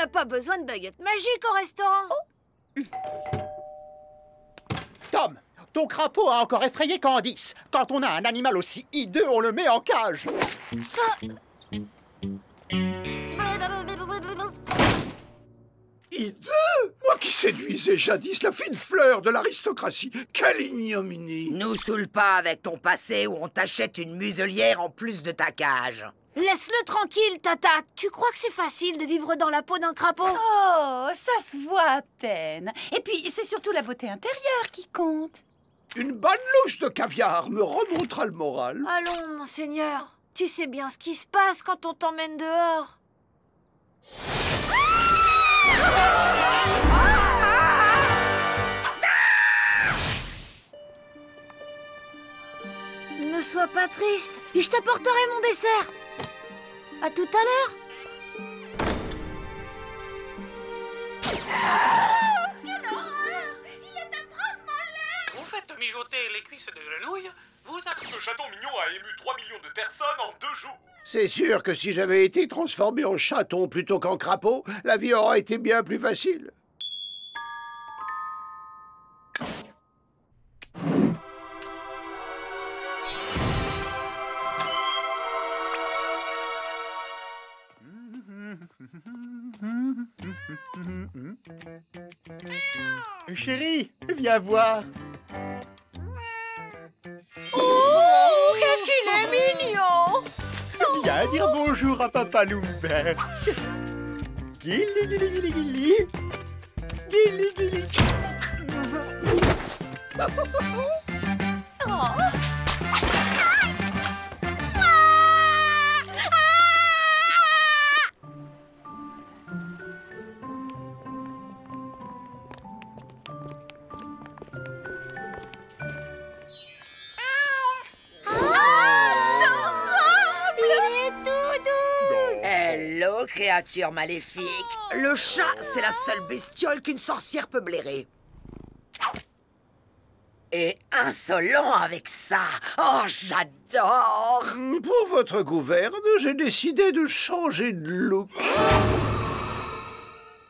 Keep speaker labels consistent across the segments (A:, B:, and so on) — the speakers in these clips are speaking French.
A: a pas besoin de baguette magique au restaurant.
B: Tom, ton crapaud a encore effrayé Candice. Quand on a un animal aussi hideux, on le met en cage.
C: Hideux? Moi qui séduisais jadis la fine fleur de l'aristocratie. Quelle ignominie!
D: Nous saoule pas avec ton passé où on t'achète une muselière en plus de ta cage.
A: Laisse-le tranquille, Tata. Tu crois que c'est facile de vivre dans la peau d'un crapaud?
E: Oh, ça se voit à peine. Et puis, c'est surtout la beauté intérieure qui compte.
C: Une bonne louche de caviar me remontera le moral.
A: Allons, monseigneur. Tu sais bien ce qui se passe quand on t'emmène dehors. Ne sois pas triste. Je t'apporterai mon dessert. À tout à l'heure.
F: Vous faites mijoter les cuisses de grenouille, vous avez...
G: Ce chaton mignon a ému 3 millions de personnes en 2 jours.
C: C'est sûr que si j'avais été transformé en chaton plutôt qu'en crapaud, la vie aurait été bien plus facile.
B: Chérie, viens voir.
A: Oh, qu'est-ce qu'il est mignon!
B: Viens dire bonjour à Papa Loubert. Gili, gili, gili, gili. Gili, gili.
D: Hello, créature maléfique. Le chat, c'est la seule bestiole qu'une sorcière peut blairer. Et insolent avec ça. Oh, j'adore.
C: Pour votre gouverne, j'ai décidé de changer de look.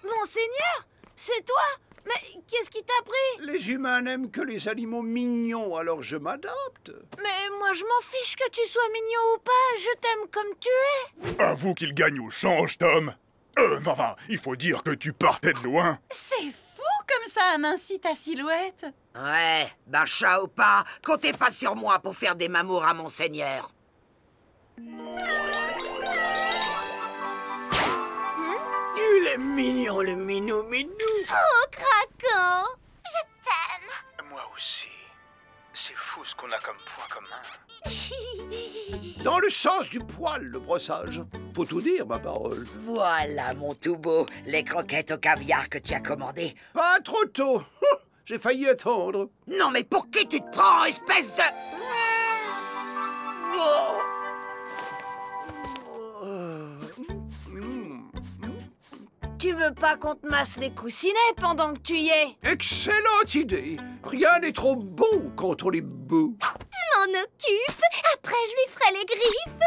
A: Monseigneur, c'est toi? Mais qu'est-ce qui t'a pris?
C: Les humains n'aiment que les animaux mignons, alors je m'adapte.
A: Mais moi, je m'en fiche que tu sois mignon ou pas. Je t'aime comme tu es.
G: Avoue qu'il gagne au change, Tom. Enfin, il faut dire que tu partais de loin.
E: C'est fou comme ça amincit ta silhouette.
D: Ouais, ben chat ou pas, comptez pas sur moi pour faire des mamours à monseigneur. Il est mignon, le minou-minou.
H: Oh, craquant! Je t'aime!
G: Moi aussi. C'est fou ce qu'on a comme point commun.
C: Dans le sens du poil, le brossage. Faut tout dire, ma parole.
D: Voilà, mon tout beau, les croquettes au caviar que tu as commandées.
C: Pas trop tôt. J'ai failli attendre.
D: Non, mais pour qui tu te prends, espèce de... Oh.
A: Tu veux pas qu'on te masse les coussinets pendant que tu y es?
C: Excellente idée. Rien n'est trop bon quand on est beau.
H: Je m'en occupe! Après, je lui ferai les griffes!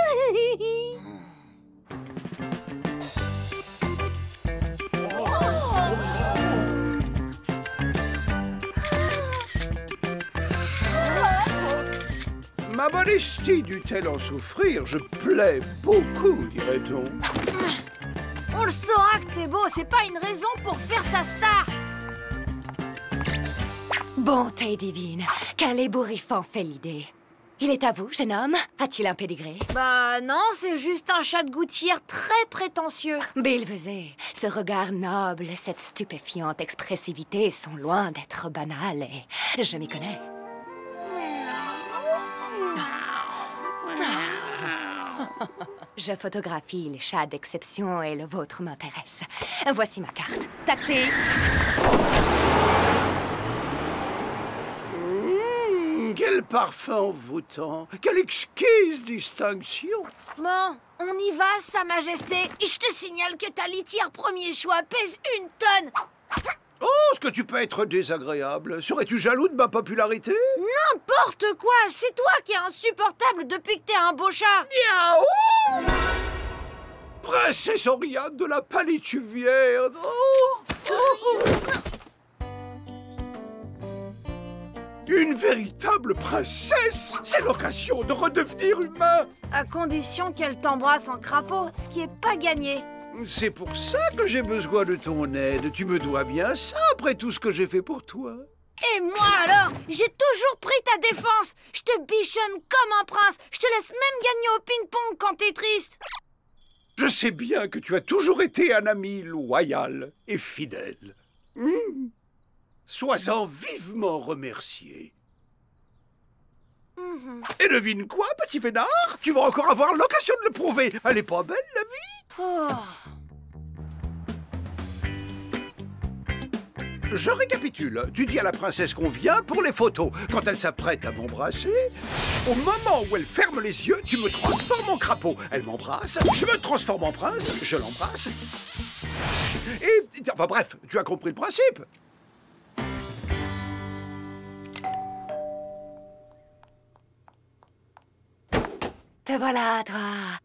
C: Ma modestie dut-elle en souffrir? Je plais beaucoup, dirait-on.
A: On le saura que t'es beau, c'est pas une raison pour faire ta star.
I: Bonté divine, quel ébouriffant fait l'idée. Il est à vous, jeune homme? A-t-il un pédigré?
A: Bah non, c'est juste un chat de gouttière très prétentieux.
I: Billevesée, ce regard noble, cette stupéfiante expressivité sont loin d'être banales et je m'y connais. Je photographie les chats d'exception et le vôtre m'intéresse. Voici ma carte. Taxi!
C: Quel parfum envoûtant! Quelle exquise distinction!
A: Bon, on y va, Sa Majesté. Je te signale que ta litière premier choix pèse 1 tonne.
C: Oh, est-ce que tu peux être désagréable? Serais-tu jaloux de ma popularité?
A: N'importe quoi, c'est toi qui es insupportable depuis que t'es un beau chat.
C: Miaou! Princesse Oriane de la Palétuvière. Une véritable princesse. C'est l'occasion de redevenir humain.
A: À condition qu'elle t'embrasse en crapaud, ce qui est pas gagné.
C: C'est pour ça que j'ai besoin de ton aide. Tu me dois bien ça après tout ce que j'ai fait pour toi.
A: Et moi alors, j'ai toujours pris ta défense. Je te bichonne comme un prince. Je te laisse même gagner au ping-pong quand t'es triste.
C: Je sais bien que tu as toujours été un ami loyal et fidèle. Sois-en vivement remercié. Et devine quoi, petit vénard? Tu vas encore avoir l'occasion de le prouver. Elle est pas belle, la vie?
A: Oh.
C: Je récapitule. Tu dis à la princesse qu'on vient pour les photos. Quand elle s'apprête à m'embrasser, au moment où elle ferme les yeux, tu me transformes en crapaud. Elle m'embrasse, je me transforme en prince, je l'embrasse. Et, enfin bref, tu as compris le principe.
I: Te voilà, toi.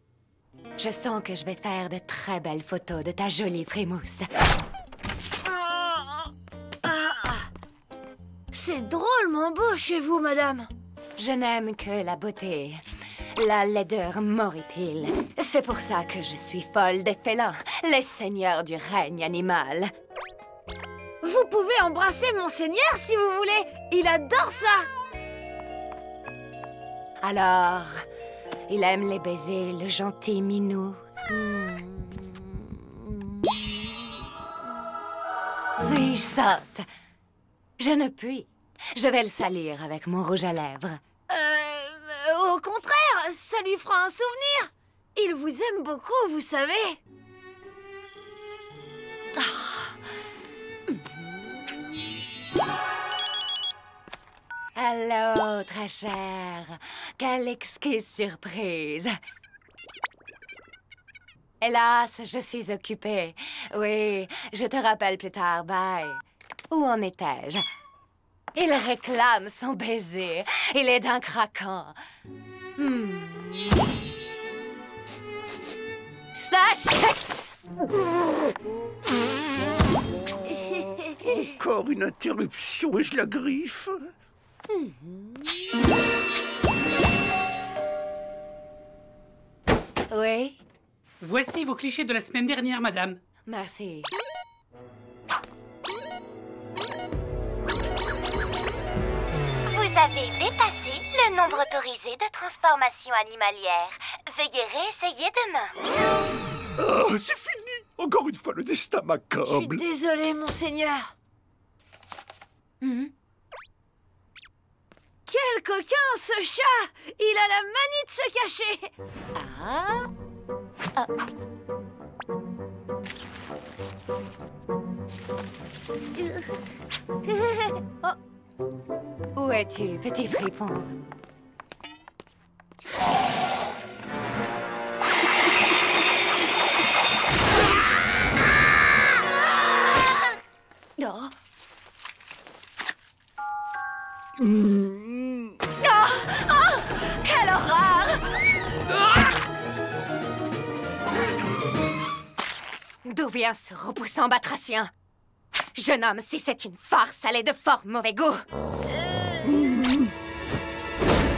I: Je sens que je vais faire de très belles photos de ta jolie frimousse.
A: C'est drôlement beau chez vous, madame.
I: Je n'aime que la beauté, la laideur m'horripile. C'est pour ça que je suis folle des félins, les seigneurs du règne animal.
A: Vous pouvez embrasser mon seigneur si vous voulez. Il adore ça.
I: Alors, il aime les baisers, le gentil minou. Suis-je sotte? Je ne puis. Je vais le salir avec mon rouge à lèvres.
A: Au contraire, ça lui fera un souvenir. Il vous aime beaucoup, vous savez.
I: Allô, très chère. Quelle exquise surprise. Hélas, je suis occupée. Oui, je te rappelle plus tard, bye. Où en étais-je? Il réclame son baiser. Il est d'un craquant.
C: Encore une interruption et je la griffe.
I: Oui?
F: Voici vos clichés de la semaine dernière, madame.
I: Merci.
H: Vous avez dépassé le nombre autorisé de transformations animalières. Veuillez réessayer demain.
C: Oh, c'est fini. Encore une fois, le destin
A: Je
C: m'accable.
A: suis désolée, monseigneur. Quel coquin, ce chat! Il a la manie de se cacher.
I: Où es-tu, petit fripon? Oh. Quelle horreur! D'où vient ce repoussant batracien? Jeune homme, si c'est une farce, elle est de fort mauvais goût.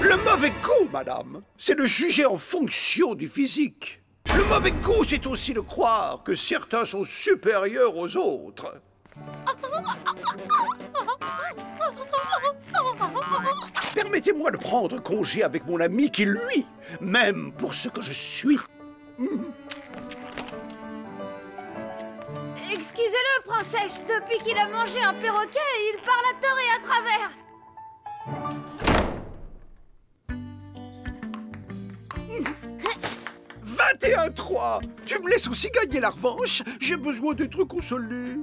C: Le mauvais goût, madame, c'est de juger en fonction du physique. Le mauvais goût, c'est aussi de croire que certains sont supérieurs aux autres. Permettez-moi de prendre congé avec mon ami qui, lui, m'aime pour ce que je suis.
A: Excusez-le, princesse. Depuis qu'il a mangé un perroquet, il parle à tort et à travers.
C: 21-3. Tu me laisses aussi gagner la revanche? J'ai besoin d'être consolé.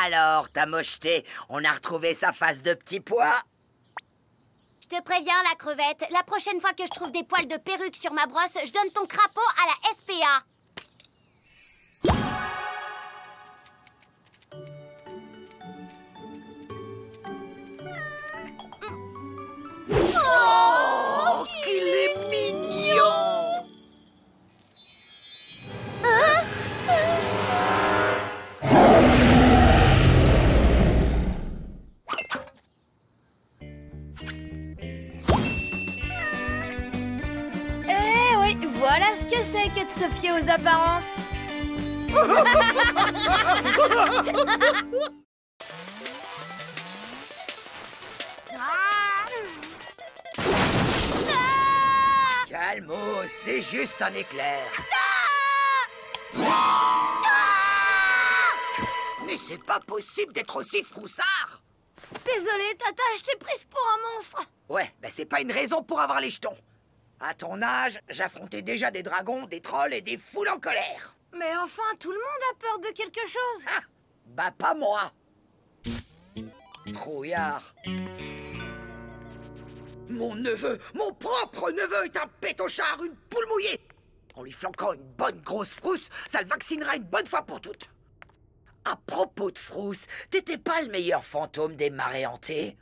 D: Alors, ta mocheté, on a retrouvé sa face de petit pois?
H: Je te préviens, la crevette, la prochaine fois que je trouve des poils de perruque sur ma brosse, je donne ton crapaud à la SPA.
D: Oh, qu'il est mignon!
A: que c'est que de se fier aux apparences?
D: Calmos, c'est juste un éclair. Mais c'est pas possible d'être aussi froussard.
A: Désolée, Tata, je t'ai prise pour un monstre.
D: Ouais, ben c'est pas une raison pour avoir les jetons. À ton âge, j'affrontais déjà des dragons, des trolls et des foules en colère.
A: Mais enfin, tout le monde a peur de quelque chose.
D: Ah, bah pas moi. Trouillard. Mon neveu, mon propre neveu est un pétochard, une poule mouillée. En lui flanquant une bonne grosse frousse, ça le vaccinera une bonne fois pour toutes. À propos de frousse, t'étais pas le meilleur fantôme des marées hantées?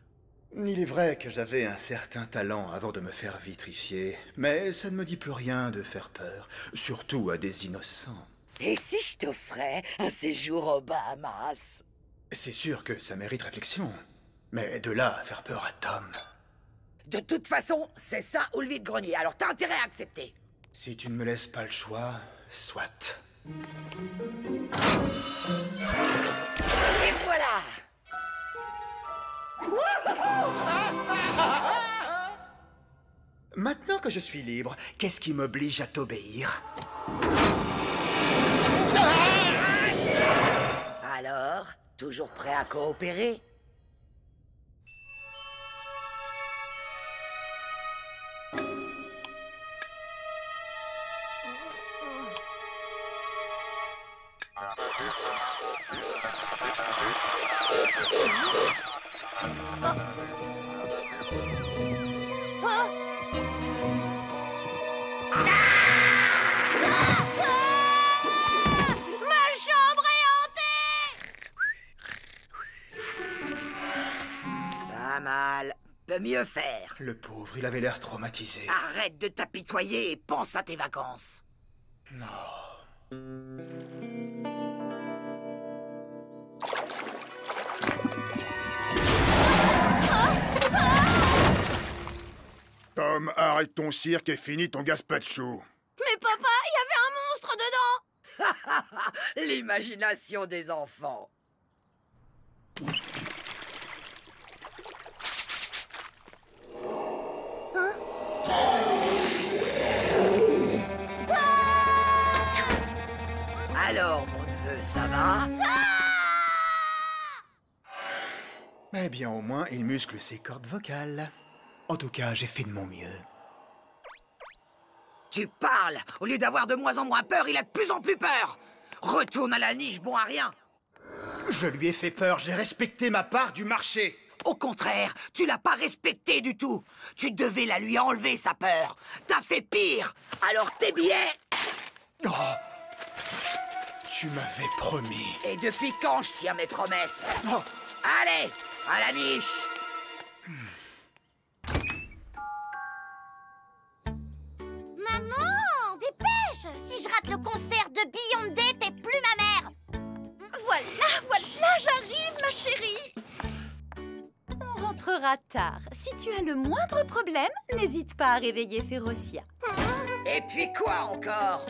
B: Il est vrai que j'avais un certain talent avant de me faire vitrifier, mais ça ne me dit plus rien de faire peur, surtout à des innocents.
D: Et si je t'offrais un séjour aux Bahamas?
B: C'est sûr que ça mérite réflexion, mais de là à faire peur à Tom...
D: De toute façon, c'est ça ou le vide-grenier, alors t'as intérêt à accepter.
B: Si tu ne me laisses pas le choix, soit.
D: Et voilà!
B: Maintenant que je suis libre, qu'est-ce qui m'oblige à t'obéir?
D: Alors, toujours prêt à coopérer?
A: Ma chambre est hantée!
D: Pas mal. Peut mieux faire.
B: Le pauvre, il avait l'air traumatisé.
D: Arrête de t'apitoyer et pense à tes vacances.
B: Non.
G: Tom, arrête ton cirque et finis ton gazpacho.
A: Mais papa, il y avait un monstre dedans!
D: L'imagination des enfants. Alors, mon neveu, ça va?
B: Eh bien, au moins, il muscle ses cordes vocales. En tout cas, j'ai fait de mon mieux.
D: Tu parles! Au lieu d'avoir de moins en moins peur, il a de plus en plus peur! Retourne à la niche, bon à rien!
B: Je lui ai fait peur, j'ai respecté ma part du marché.
D: Au contraire, tu l'as pas respecté du tout! Tu devais la lui enlever, sa peur! T'as fait pire! Alors tes billets...
B: Oh, tu m'avais promis.
D: Et depuis quand je tiens mes promesses?
B: Oh.
D: Allez, à la niche!
H: Maman, dépêche! Si je rate le concert de Beyoncé, t'es plus ma mère!
E: Voilà, j'arrive, ma chérie. On rentrera tard. Si tu as le moindre problème, n'hésite pas à réveiller Férocia.
D: Et puis quoi encore?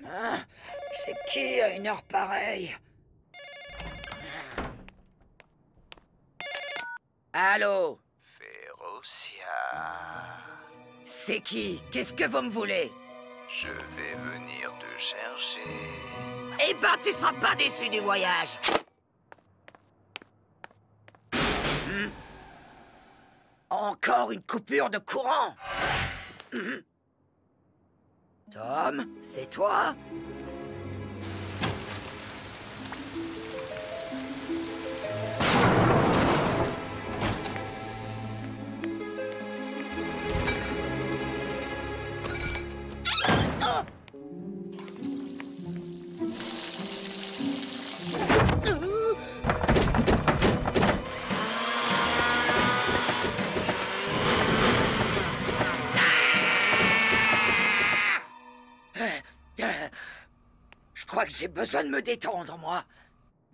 D: Hein? C'est qui à une heure pareille? Allô?
C: Férocia.
D: C'est qui? Qu'est-ce que vous me voulez?
C: Je vais venir te chercher.
D: Eh ben, tu seras pas déçu du voyage. Encore une coupure de courant. Tom, c'est toi? Je crois que j'ai besoin de me détendre, moi.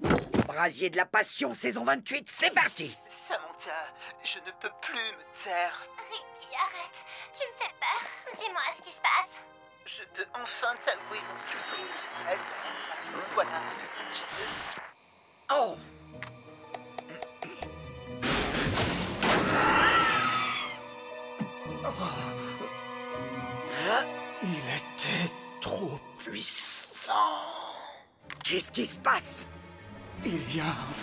D: Les Brasier de la Passion, saison 28, c'est parti!
B: Samantha, je ne peux plus me taire.
H: Ricky, arrête. Tu me fais peur. Dis-moi ce qui se passe.
B: Je peux enfin t'avouer mon plus grand secret, Samantha. Voilà.
D: Oh!
B: Il était trop puissant.
D: Qu'est-ce qui se passe?
B: Il y a un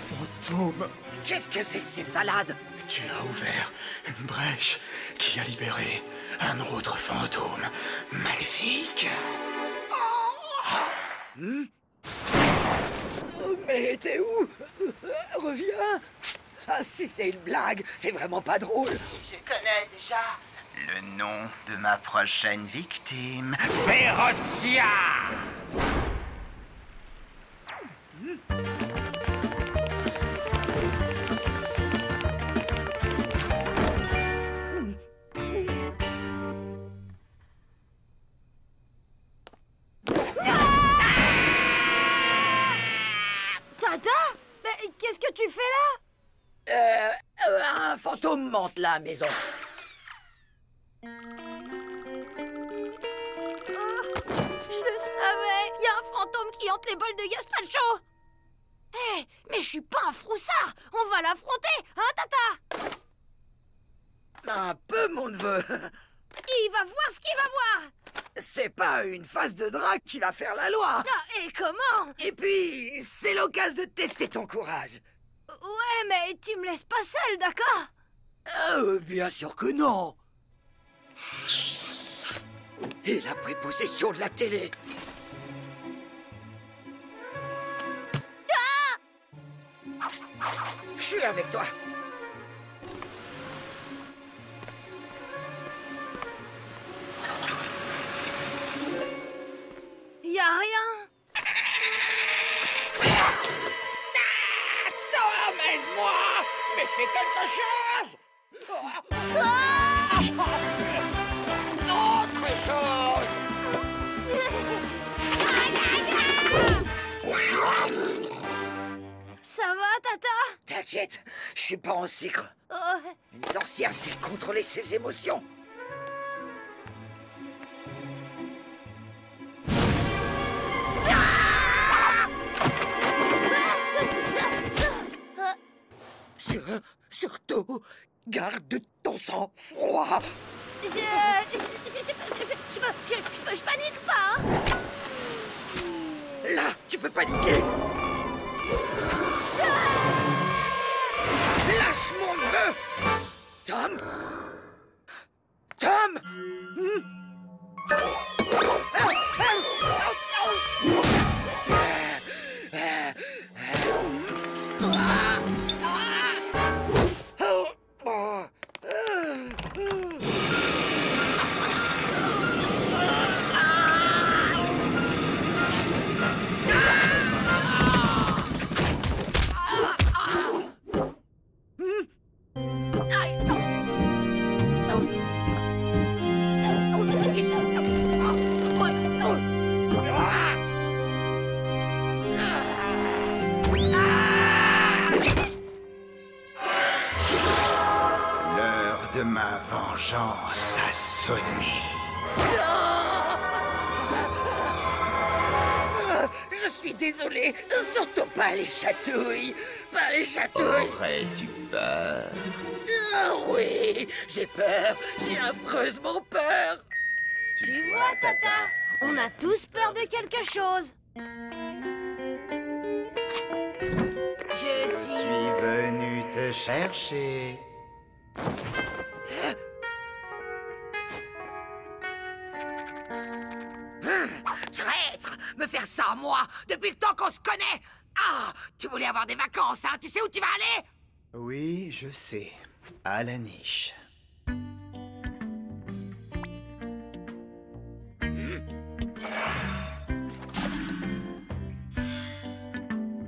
B: fantôme.
D: Qu'est-ce que c'est que ces salades?
B: Tu as ouvert une brèche qui a libéré un autre fantôme maléfique.
D: Mais t'es où? Reviens! Ah, si c'est une blague, c'est vraiment pas drôle.
B: Je connais déjà le nom de ma prochaine victime.
C: Férocia!
A: Tata? Mais qu'est-ce que tu fais là?
D: Un fantôme monte la maison.
A: Je le savais. Il y a un fantôme qui hante les bols de gazpacho. Hé, mais je suis pas un froussard. On va l'affronter, hein, Tata?
D: Un peu, mon neveu.
A: Il va voir ce qu'il va voir.
D: C'est pas une phase de drague qui va faire la loi.
A: Ah, et comment?
D: Et puis, c'est l'occasion de tester ton courage.
A: Ouais, mais tu me laisses pas seule, d'accord?
D: Bien sûr que non. Et la prépossession de la télé. Je suis avec toi.
A: Y a rien.
D: Tom, aide-moi! Mais fais quelque chose! Autre chose!
A: Ça va, Tata?
D: T'inquiète, je suis pas en sucre. Une sorcière sait contrôler ses émotions. Surtout, garde ton sang-froid.
A: Je panique pas, hein?
D: Là, tu peux paniquer. Lâche mon neveu. Tom? Tom?
B: L'heure de ma vengeance a sonné.
D: Je suis désolé, surtout pas les chatouilles. Pas les chatouilles.
B: Aurais-tu peur?
D: Ah oui, j'ai peur. J'ai affreusement peur.
A: Tu vois, Tata? On a tous peur de quelque chose. Je
B: suis venu te chercher.
D: Traître! Me faire ça à moi, depuis le temps qu'on se connaît! Ah! Tu voulais avoir des vacances, hein? Tu sais où tu vas aller?
B: Oui, je sais. À la niche.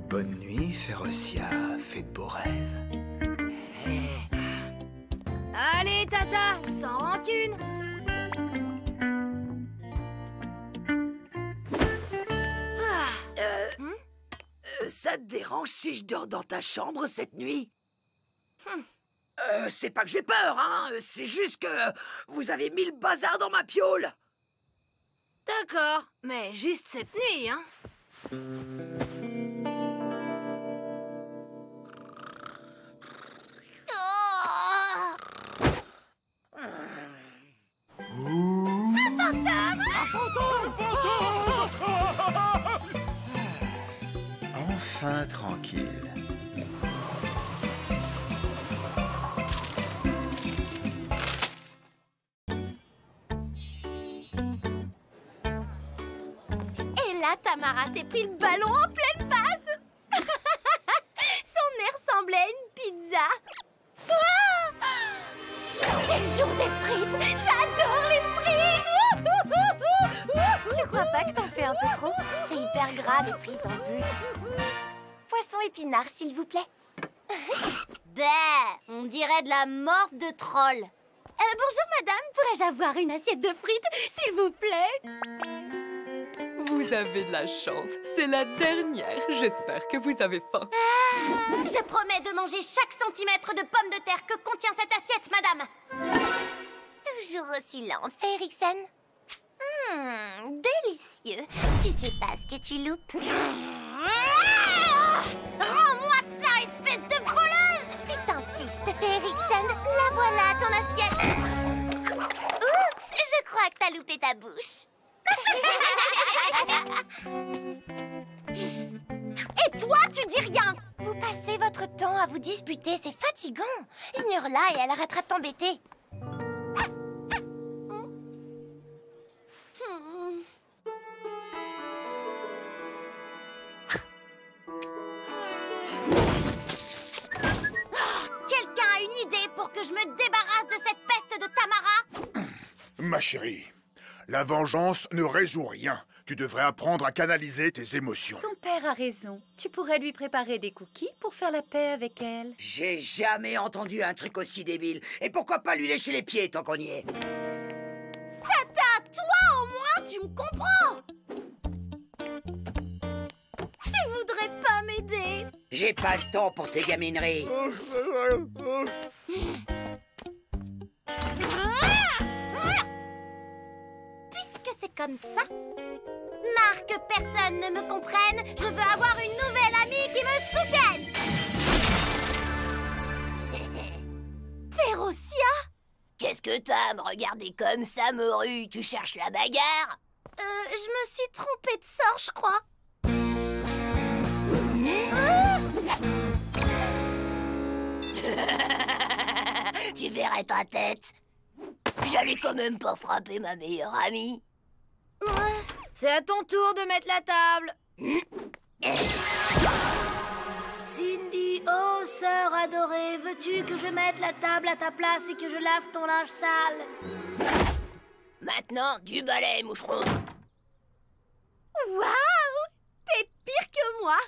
B: Bonne nuit, Férocia. Fais de beaux rêves.
A: Allez, Tata, sans rancune.
D: Ça Ça te dérange si je dors dans ta chambre cette nuit? C'est pas que j'ai peur, hein. C'est juste que vous avez mis le bazar dans ma piole.
A: D'accord, mais juste cette nuit, hein.
B: Enfin tranquille.
H: Et là, Tamara s'est pris le ballon en pleine face. Son nez ressemblait à une pizza. Ah, c'est le jour des frites. J'adore les frites.
J: Tu crois pas que t'en fais un peu trop? C'est hyper gras les frites en plus. Poisson épinard, s'il vous plaît.
H: Bah, on dirait de la morphe de troll. Bonjour madame, pourrais-je avoir une assiette de frites, s'il vous plaît?
K: Vous avez de la chance, c'est la dernière. J'espère que vous avez faim.
H: Je promets de manger chaque centimètre de pommes de terre que contient cette assiette, madame.
J: Toujours aussi lente, Férixen. Délicieux. Tu sais pas ce que tu loupes.
H: Rends-moi ça, espèce de voleuse!
J: Si t'insistes, Férixen, la voilà ton assiette. Oups, je crois que t'as loupé ta bouche.
H: Et toi, tu dis rien!
J: Vous passez votre temps à vous disputer, c'est fatigant. Ignore-la et elle arrêtera de t'embêter.
H: Quelqu'un a une idée pour que je me débarrasse de cette peste de Tamara?
G: Ma chérie, la vengeance ne résout rien. Tu devrais apprendre à canaliser tes émotions.
E: Ton père a raison. Tu pourrais lui préparer des cookies pour faire la paix avec elle.
D: J'ai jamais entendu un truc aussi débile. Et pourquoi pas lui lécher les pieds tant qu'on y est?
H: Tata, toi au moins, tu me comprends! Tu voudrais pas m'aider?
D: J'ai pas le temps pour tes gamineries.
H: Puisque c'est comme ça, marre que personne ne me comprenne, je veux avoir une nouvelle amie qui me soutienne! Férocia?
I: Qu'est-ce que t'as à me regarder comme ça, morue? Tu cherches la bagarre?
H: Je me suis trompée de sort, je crois.
I: Tu verrais ta tête. J'allais quand même pas frapper ma meilleure amie.
A: C'est à ton tour de mettre la table. Cindy, oh sœur adorée, veux-tu que je mette la table à ta place et que je lave ton linge sale?
I: Maintenant, du balai, moucheron.
H: Waouh! T'es pire que moi!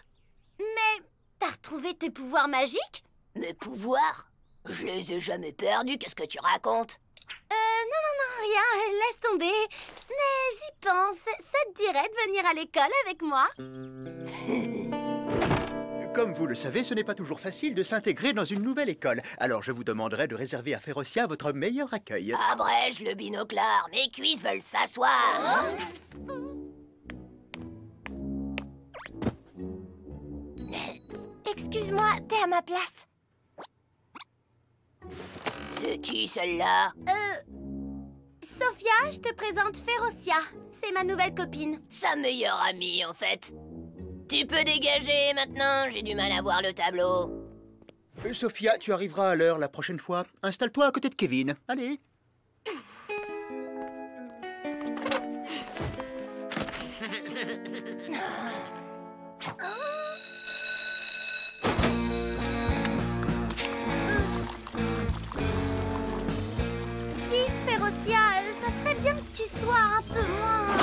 H: Mais t'as retrouvé tes pouvoirs magiques?
I: Mes pouvoirs? Je les ai jamais perdus, qu'est-ce que tu racontes?
H: Non, rien, laisse tomber. Mais j'y pense, ça te dirait de venir à l'école avec moi?
B: Comme vous le savez, ce n'est pas toujours facile de s'intégrer dans une nouvelle école. Alors je vous demanderai de réserver à Férocia votre meilleur accueil.
I: Abrège le binoclard, mes cuisses veulent s'asseoir.
J: Excuse-moi, t'es à ma place.
I: C'est qui celle-là?
H: Sophia, je te présente Férocia. C'est ma nouvelle copine.
I: Sa meilleure amie, en fait. Tu peux dégager maintenant, j'ai du mal à voir le tableau.
B: Sophia, tu arriveras à l'heure la prochaine fois. Installe-toi à côté de Kevin. Allez.
H: Dis, Férocia, ça serait bien que tu sois un peu moins...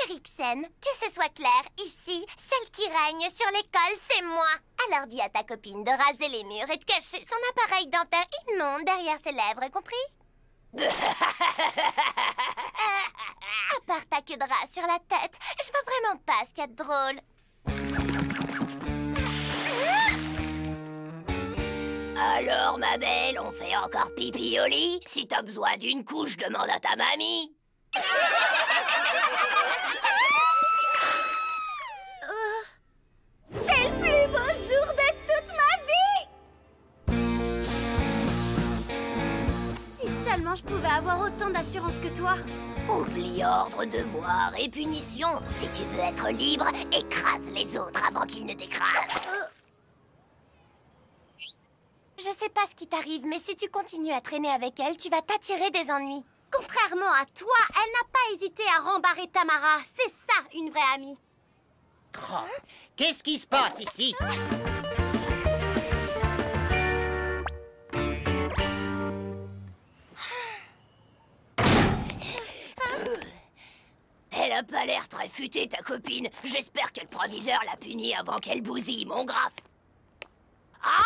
J: Férixen, que ce soit clair, ici, celle qui règne sur l'école, c'est moi. Alors dis à ta copine de raser les murs et de cacher son appareil dentaire immonde derrière ses lèvres, compris? À part ta queue de rat sur la tête, je vois vraiment pas ce qu'il y a de drôle.
L: Alors, ma belle, on fait encore pipi au lit? Si t'as besoin d'une couche, demande à ta mamie.
J: C'est le plus beau jour de toute ma vie! Si seulement je pouvais avoir autant d'assurance que toi.
L: Oublie ordre, devoir et punition. Si tu veux être libre, écrase les autres avant qu'ils ne t'écrasent.
J: Je sais pas ce qui t'arrive, mais si tu continues à traîner avec elle, tu vas t'attirer des ennuis. Contrairement à toi, elle n'a pas hésité à rembarrer Tamara. C'est ça, une vraie amie.
M: Oh, qu'est-ce qui se passe ici?
L: Elle a pas l'air très futée, ta copine. J'espère que le proviseur l'a punie avant qu'elle bousille mon graphe. Ah!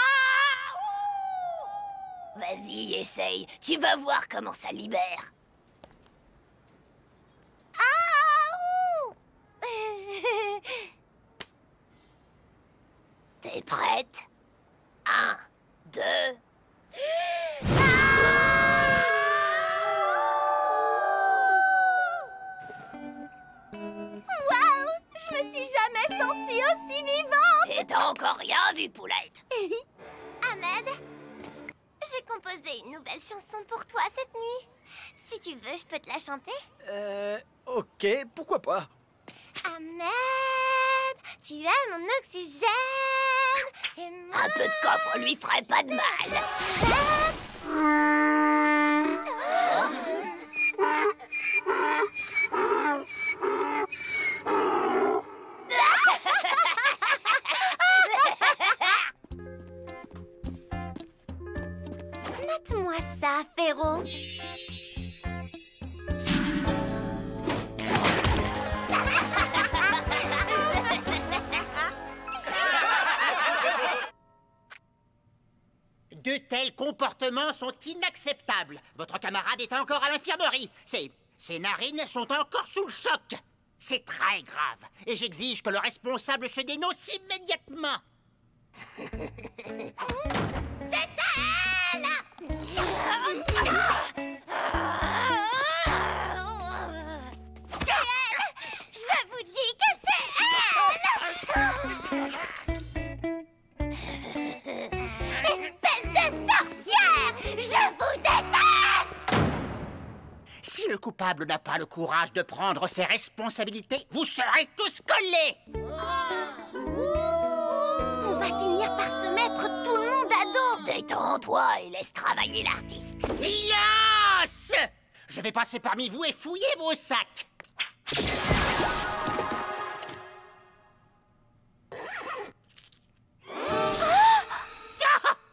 L: Vas-y, essaye. Tu vas voir comment ça libère. T'es prête? 1, 2...
J: Waouh! Je me suis jamais sentie aussi vivante!
L: Et t'as encore rien vu, poulette?
J: Ahmed, j'ai composé une nouvelle chanson pour toi cette nuit. Si tu veux, je peux te la chanter?
N: Ok, pourquoi pas?
J: Ahmed, tu es mon oxygène. Et moi...
L: Un peu de coffre lui ferait pas de mal.
J: Note-moi ça, Féro.
M: De tels comportements sont inacceptables. Votre camarade est encore à l'infirmerie. Ses narines sont encore sous le choc. C'est très grave. Et j'exige que le responsable se dénonce immédiatement.
J: C'est elle! C'est elle! Je vous dis que c'est elle! Espèce de sorcière! Je vous déteste!
M: Si le coupable n'a pas le courage de prendre ses responsabilités, vous serez tous collés!
J: On va finir par se mettre tout le monde à dos!
L: Détends-toi et laisse travailler l'artiste.
M: Silence! Je vais passer parmi vous et fouiller vos sacs.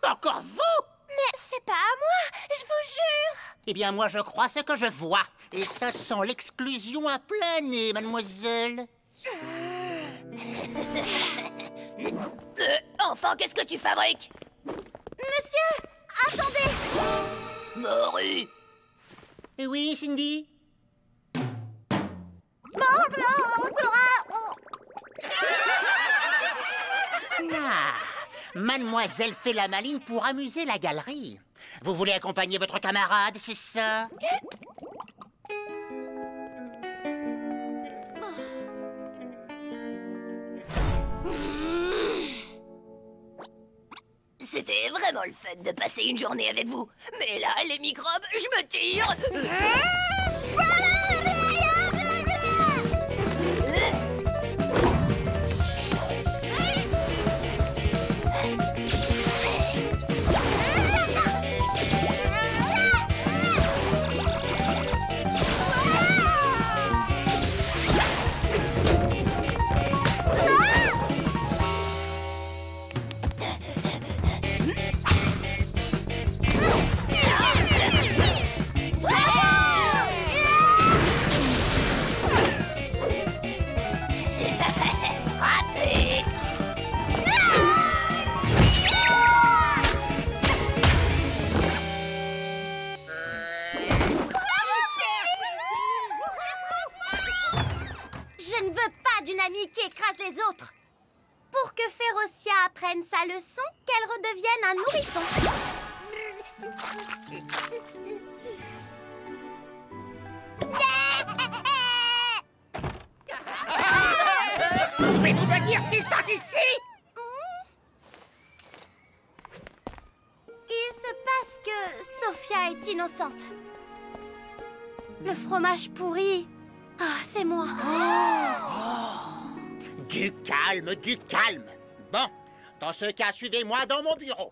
M: Encore vous?
J: Mais c'est pas à moi, je vous jure!
M: Eh bien, moi, je crois ce que je vois. Et ça sent l'exclusion à plein nez, mademoiselle.
L: Enfant, qu'est-ce que tu fabriques?
J: Monsieur, attendez!
L: Morue!
M: Oui, Cindy? Ah, mademoiselle fait la maline pour amuser la galerie. Vous voulez accompagner votre camarade, c'est ça?
L: C'était vraiment le fun de passer une journée avec vous. Mais là, les microbes, je me tire.
J: ami qui écrase les autres. Pour que Férocia apprenne sa leçon, qu'elle redevienne un nourrisson.
M: Pouvez-vous me dire ce qui se passe ici?
J: Il se passe que Sophia est innocente. Le fromage pourri, c'est moi.
M: Du calme, du calme. Bon, dans ce cas, suivez-moi dans mon bureau.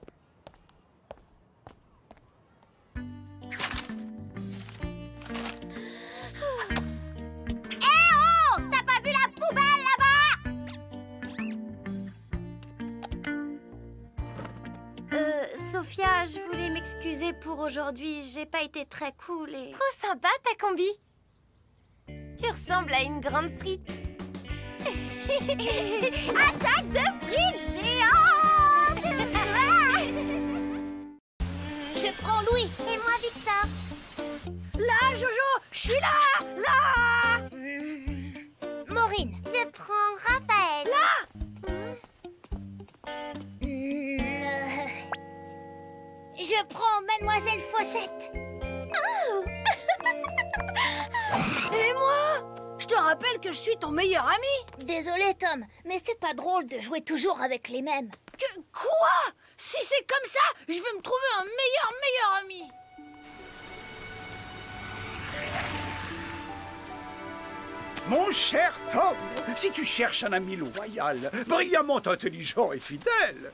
J: T'as pas vu la poubelle là-bas? Sophia, je voulais m'excuser pour aujourd'hui. J'ai pas été très cool et... Trop sympa ta combi. Tu ressembles à une grande frite. Attaque de frites géante.
H: Je prends Louis.
J: Et moi, Victor.
A: Là, Jojo, je suis là. Là.
H: Maureen.
J: Je prends Raphaël.
A: Là.
H: Je prends Mademoiselle Fossette.
J: Oh.
A: Et moi? Je te rappelle que je suis ton meilleur ami.
H: Désolé, Tom, mais c'est pas drôle de jouer toujours avec les mêmes.
A: Quoi? Si c'est comme ça, je vais me trouver un meilleur ami.
C: Mon cher Tom, si tu cherches un ami loyal, brillamment intelligent et fidèle,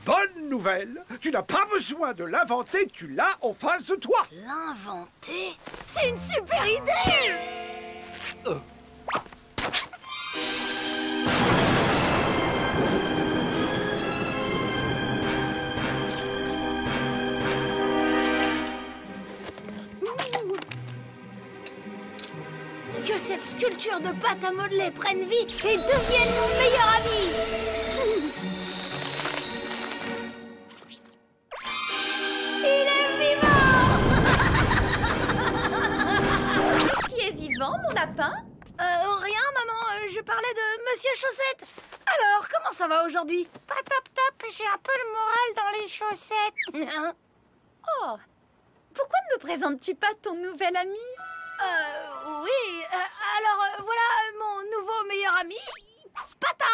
C: bonne nouvelle, tu n'as pas besoin de l'inventer, tu l'as en face de toi.
A: L'inventer? C'est une super idée. Que cette sculpture de pâte à modeler prenne vie et devienne mon meilleur ami. Il est vivant.
E: Qu'est-ce qui est vivant, mon lapin?
A: Rien, maman. Je parlais de Monsieur Chaussette. Alors, comment ça va aujourd'hui?
O: Pas top top, j'ai un peu le moral dans les chaussettes.
E: Oh, pourquoi ne me présentes-tu pas ton nouvel ami?
A: Oui, alors voilà mon nouveau meilleur ami, Pata.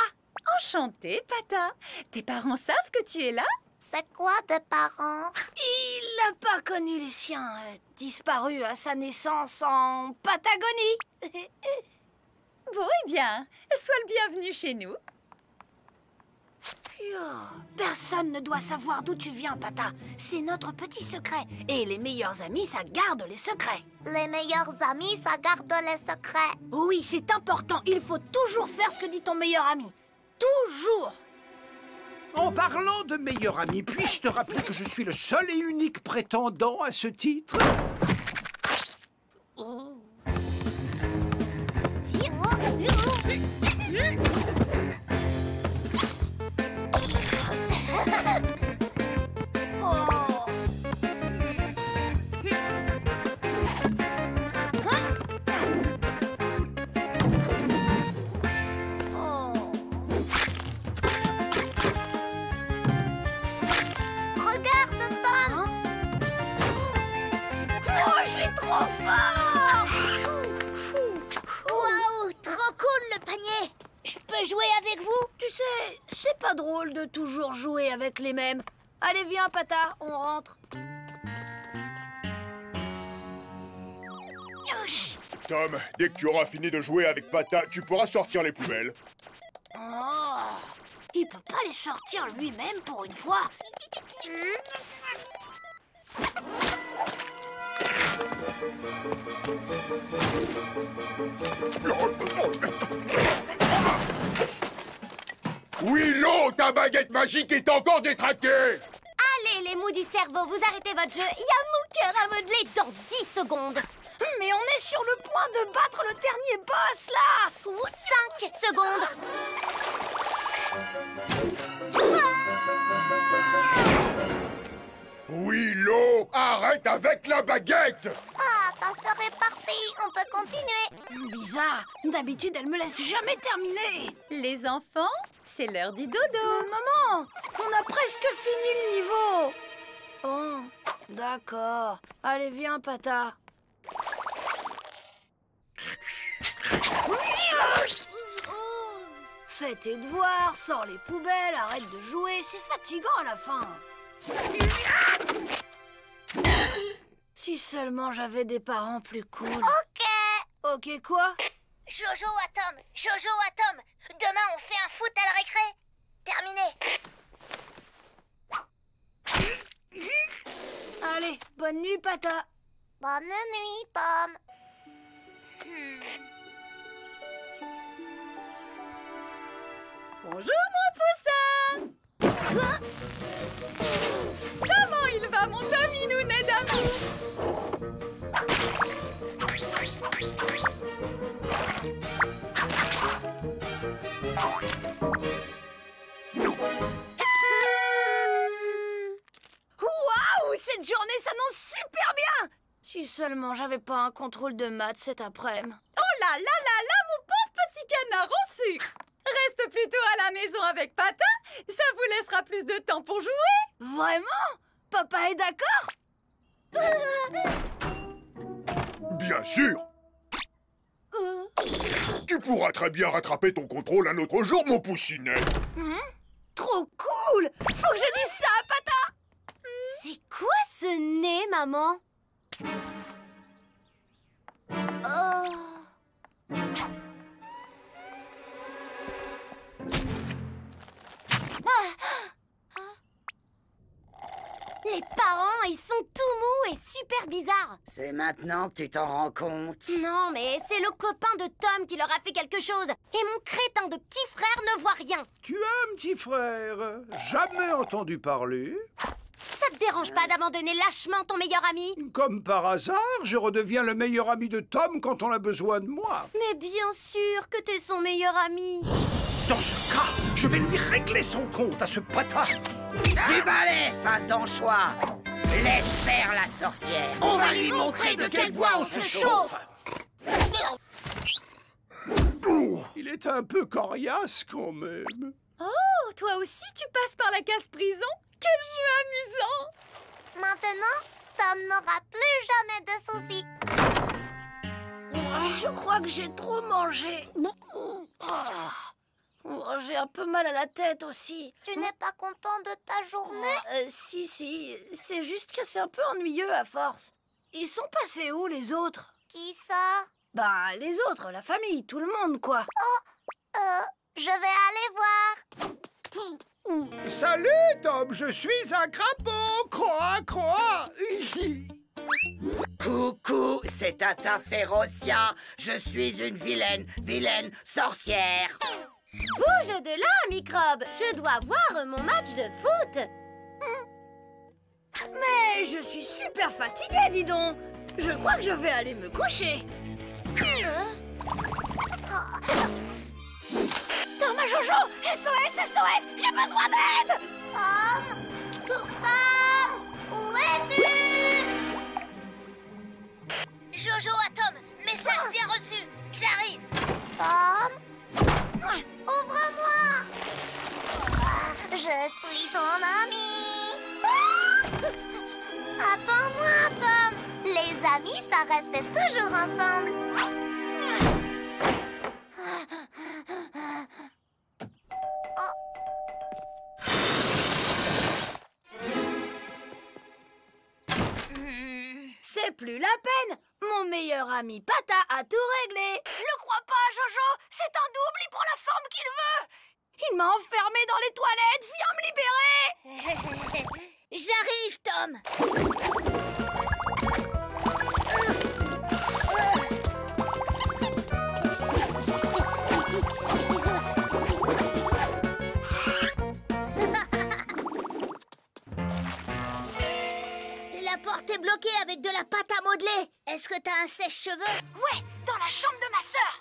E: Enchantée, Pata. Tes parents savent que tu es là?
J: C'est quoi des parents?
A: Il n'a pas connu les siens, disparu à sa naissance en Patagonie.
E: Bon, eh bien, sois le bienvenu chez nous.
A: Personne ne doit savoir d'où tu viens, Pata. C'est notre petit secret. Et les meilleurs amis, ça garde les secrets.
J: Les meilleurs amis, ça garde les secrets.
A: Oui, c'est important. Il faut toujours faire ce que dit ton meilleur ami. Toujours.
C: En parlant de meilleur ami, puis-je te rappeler que je suis le seul et unique prétendant à ce titre?
A: Trop fort!
H: Waouh, trop cool le panier! Je peux jouer avec vous?
A: Tu sais, c'est pas drôle de toujours jouer avec les mêmes. Allez, viens, Pata, on rentre.
G: Tom, dès que tu auras fini de jouer avec Pata, tu pourras sortir les poubelles.
A: Oh, il peut pas les sortir lui-même pour une fois.
G: Willow, ta baguette magique est encore détraquée!
J: Allez, les mous du cerveau, vous arrêtez votre jeu. Il y a mon cœur à modeler dans 10 secondes.
A: Mais on est sur le point de battre le dernier boss, là!
J: 5 secondes.
G: Willow, arrête avec la baguette!
J: Ah, ta sœur est partie. On peut
H: continuer.
A: Bizarre. D'habitude, elle me laisse jamais terminer.
E: Les enfants, c'est l'heure du dodo.
A: Maman, on a presque fini le niveau. Oh, d'accord. Allez, viens, Pata. Fais tes devoirs, sors les poubelles, arrête de jouer. C'est fatigant à la fin. Si seulement j'avais des parents plus cool.
H: Ok.
A: Ok quoi?
H: Jojo à Tom. Jojo à Tom. Demain, on fait un foot à la récré. Terminé.
A: Allez, bonne nuit, Pata.
H: Bonne nuit, Tom.
E: Bonjour, mon poussin. Comment il va, mon dominounet d'amour?
A: Waouh, cette journée s'annonce super bien. Si seulement j'avais pas un contrôle de maths cet après-midi.
E: Oh là là là là, mon pauvre petit canard en sucre. Reste plutôt à la maison avec Pata, ça vous laissera plus de temps pour jouer.
A: Vraiment? Papa est d'accord?
G: Bien sûr. Tu pourras très bien rattraper ton contrôle un autre jour, mon poussinet.
A: Trop cool. Faut que je dise ça à Pata.
J: C'est quoi ce nez, maman? Oh. Les parents, ils sont tout mous et super bizarres.
D: C'est maintenant que tu t'en rends compte.
J: Non, mais c'est le copain de Tom qui leur a fait quelque chose. Et mon crétin de petit frère ne voit rien.
C: Tu as un petit frère? Jamais entendu parler.
J: Ça te dérange pas d'abandonner lâchement ton meilleur ami?
C: Comme par hasard, je redeviens le meilleur ami de Tom quand on a besoin de moi.
J: Mais bien sûr que t'es son meilleur ami.
C: Dans ce cas, je vais lui régler son compte à ce Pata.
D: Du balai, face d'anchois. Laisse faire la sorcière. On va lui montrer de quel bois on se chauffe.
C: Il est un peu coriace quand même.
E: Oh, toi aussi tu passes par la casse-prison? Quel jeu amusant!
H: Maintenant, Tom n'aura plus jamais de soucis.
A: Je crois que j'ai trop mangé. J'ai un peu mal à la tête aussi.
H: Tu n'es pas content de ta journée?
A: Si. C'est juste que c'est un peu ennuyeux à force. Ils sont passés où, les autres?
H: Qui ça?
A: Ben, les autres, la famille, tout le monde, quoi.
H: Oh, je vais aller voir.
C: Salut, Tom, je suis un crapaud. Croix, croix.
D: Coucou, c'est Tata Férocia. Je suis une vilaine sorcière.
J: Bouge de là, microbe. Je dois voir mon match de foot.
A: Mais je suis super fatiguée, dis donc. Je crois que je vais aller me coucher. Thomas, Jojo, SOS, j'ai besoin d'aide.
H: Tom, où es-tu? Jojo à Tom, message bien reçu. J'arrive. Tom, ouvre-moi. Je suis ton ami. Attends-moi, Tom. Les amis, ça reste toujours ensemble.
A: C'est plus la peine. Mon meilleur ami Pata a tout réglé.
O: Je crois pas, Jojo. C'est un double, il prend la forme qu'il veut.
A: Il m'a enfermé dans les toilettes. Viens me libérer.
H: J'arrive, Tom. La porte est bloquée avec de la pâte à modeler. Est-ce que t'as un sèche-cheveux?
O: Ouais, dans la chambre de ma sœur.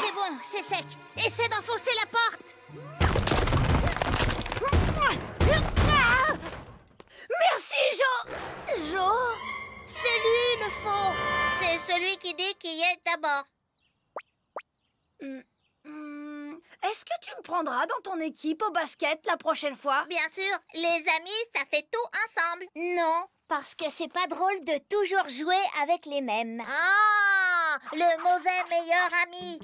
H: C'est bon, c'est sec. Essaie d'enfoncer la porte.
A: Merci, Jo.
J: basket d'abord.
A: Est-ce que tu me prendras dans ton équipe au basket la prochaine fois?
J: Bien sûr, les amis, ça fait tout ensemble. Non, parce que c'est pas drôle de toujours jouer avec les mêmes. Ah, le mauvais meilleur ami.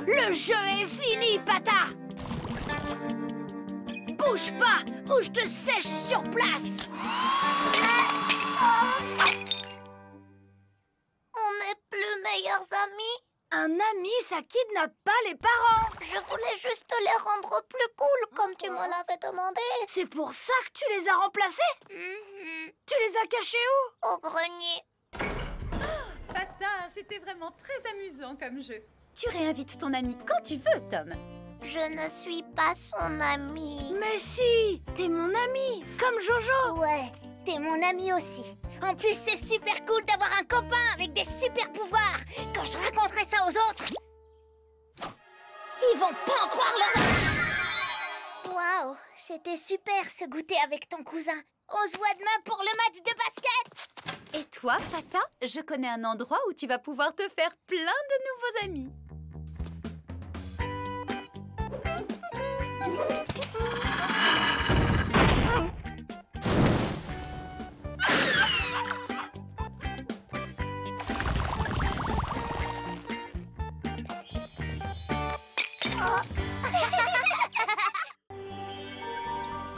A: Le jeu est fini, Pata! Bouge pas ou je te sèche sur place!
J: On n'est plus meilleurs amis.
A: Un ami, ça kidnappe pas les parents!
J: Je voulais juste les rendre plus cool, comme tu me l'avais demandé.
A: C'est pour ça que tu les as remplacés? Tu les as cachés où?
J: Au grenier.
E: Pata, c'était vraiment très amusant comme jeu. Tu réinvites ton ami quand tu veux, Tom.
J: Je ne suis pas son ami.
A: Mais si, t'es mon ami, comme Jojo.
J: Ouais, t'es mon ami aussi. En plus, c'est super cool d'avoir un copain avec des super pouvoirs. Quand je raconterai ça aux autres, ils vont pas en croire leur... Waouh, c'était super ce goûter avec ton cousin. On se voit demain pour le match de basket.
E: Et toi, Pata, je connais un endroit où tu vas pouvoir te faire plein de nouveaux amis.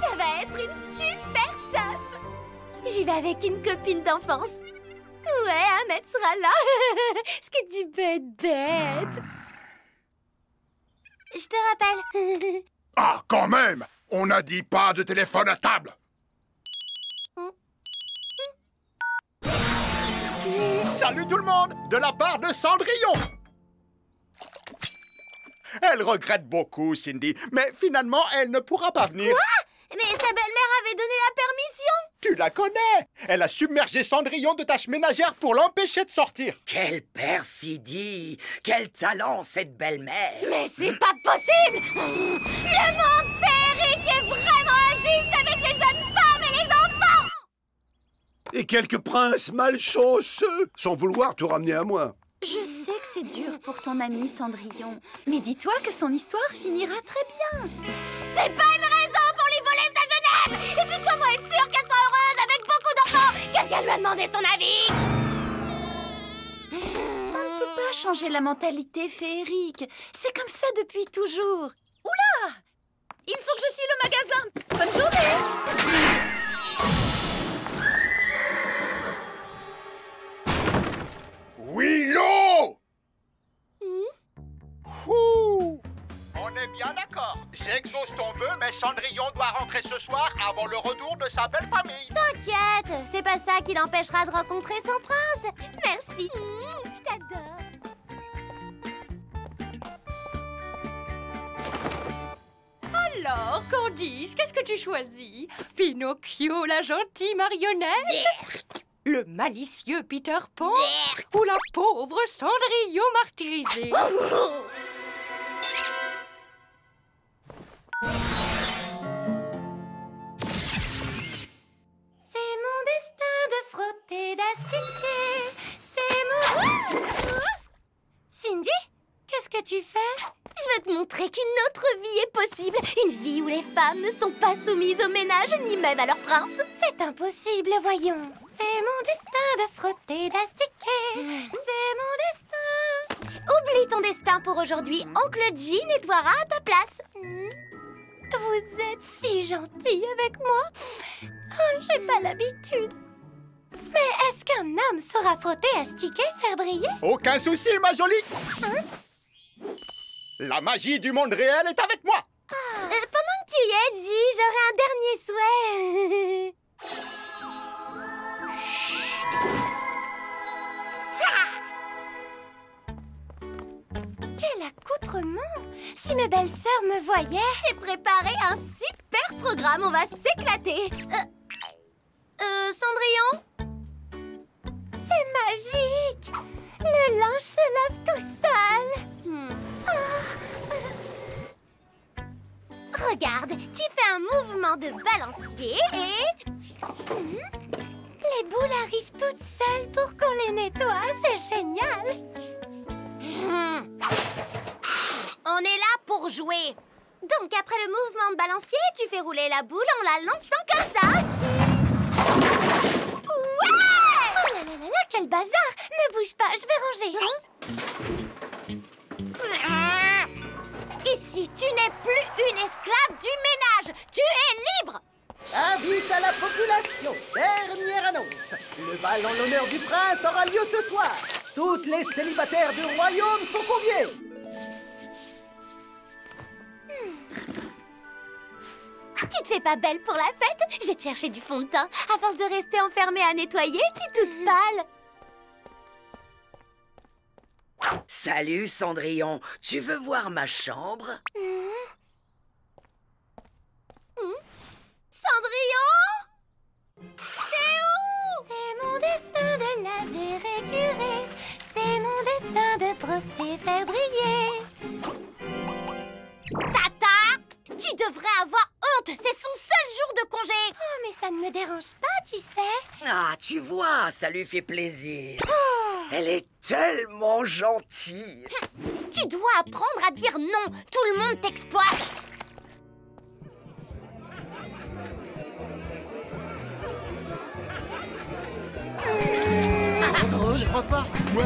H: Ça va être une super teuf. J'y vais avec une copine d'enfance. Ouais, Ahmed sera là. Ce qui est du bête. Je te rappelle.
G: Ah, quand même! On n'a dit pas de téléphone à table!
C: Salut tout le monde! De la part de Cendrillon! Elle regrette beaucoup, Cindy, mais finalement, elle ne pourra pas venir.
H: Quoi? Mais sa belle-mère avait donné la permission.
C: Tu la connais! Elle a submergé Cendrillon de tâches ménagères pour l'empêcher de sortir.
D: Quelle perfidie! Quel talent, cette belle-mère!
H: Mais c'est pas possible! Le monde féerique est vraiment injuste avec les jeunes femmes et les enfants!
C: Et quelques princes malchanceux, sans vouloir te ramener à moi.
E: Je sais que c'est dur pour ton ami Cendrillon, mais dis-toi que son histoire finira très bien.
H: C'est pas une raison pour lui voler sa jeunesse! Et puis comment être sûr qu'elle soit heureuse avec beaucoup d'enfants? Quelqu'un lui a demandé son avis!
E: On ne peut pas changer la mentalité féerique. C'est comme ça depuis toujours. Oula! Il faut que je file au magasin. Bonne journée!
G: Willow!
C: On est bien d'accord. J'exauce ton vœu, mais Cendrillon doit rentrer ce soir avant le retour de sa belle famille.
H: T'inquiète, c'est pas ça qui l'empêchera de rencontrer son prince. Merci. Je t'adore.
I: Alors, Candice, qu'est-ce que tu choisis? Pinocchio, la gentille marionnette? Le malicieux Peter Pan? Ou la pauvre Cendrillon martyrisée?
H: C'est mon destin de frotter, d'astiquer. C'est mon... Cindy, qu'est-ce que tu fais? Je veux te montrer qu'une autre vie est possible. Une vie où les femmes ne sont pas soumises au ménage, ni même à leur prince. C'est impossible, voyons. C'est mon destin de frotter, d'astiquer. C'est mon destin. Oublie ton destin pour aujourd'hui. Oncle G nettoiera à ta place. Vous êtes si gentil avec moi. Oh, j'ai pas l'habitude. Mais est-ce qu'un homme saura frotter, astiquer, faire briller?
C: Aucun souci, ma jolie. La magie du monde réel est avec moi.
H: Pendant que tu y es, G, j'aurai un dernier souhait. Quel accoutrement! Si mes belles-sœurs me voyaient, j'ai préparé un super programme, on va s'éclater. Cendrillon? C'est magique! Le linge se lave tout seul. Regarde, tu fais un mouvement de balancier et... les boules
J: arrivent toutes seules pour qu'on les nettoie. C'est génial. On est là pour jouer. Donc, après le mouvement de balancier, tu fais rouler la boule en la lançant comme ça. Ouais! Oh là là là là, quel bazar! Ne bouge pas, je vais ranger. Ici, tu n'es plus une esclave du ménage. Tu es libre.
P: Invite à la population. Dernière annonce. Le bal en l'honneur du prince aura lieu ce soir. Toutes les célibataires du royaume sont conviées.
J: Tu te fais pas belle pour la fête? Je vais te chercher du fond de teint. À force de rester enfermée à nettoyer, t'es toute pâle.
D: Salut, Cendrillon. Tu veux voir ma chambre?
J: Cendrillon? T'es où? C'est mon destin de laver récurer. C'est mon destin de brosser, faire briller. Tata! Tu devrais avoir honte. C'est son seul jour de congé. Oh, mais ça ne me dérange pas, tu sais.
D: Ah, tu vois, ça lui fait plaisir. Elle est tellement gentille.
J: Tu dois apprendre à dire non. Tout le monde t'exploite.
M: C'est drôle, je crois pas. Ouais.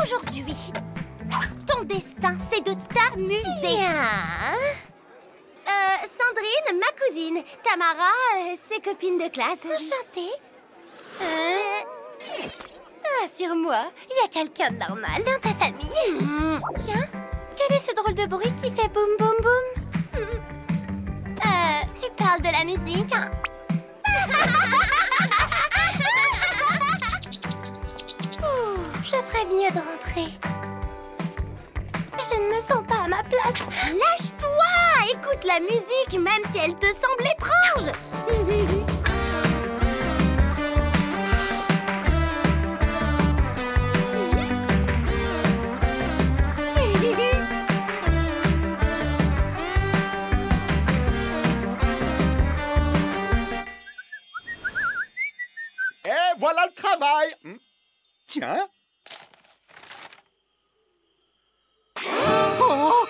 J: Aujourd'hui, ton destin, c'est de t'amuser. Sandrine, ma cousine. Tamara, ses copines de classe. Enchantée. Rassure-moi, il y a quelqu'un de normal dans ta famille. Tiens, quel est ce drôle de bruit qui fait boum boum boum? Tu parles de la musique, hein? Je ferais mieux de rentrer. Je ne me sens pas à ma place. Lâche-toi! Écoute la musique, même si elle te semble étrange.
C: Et voilà le travail. Tiens. Oh!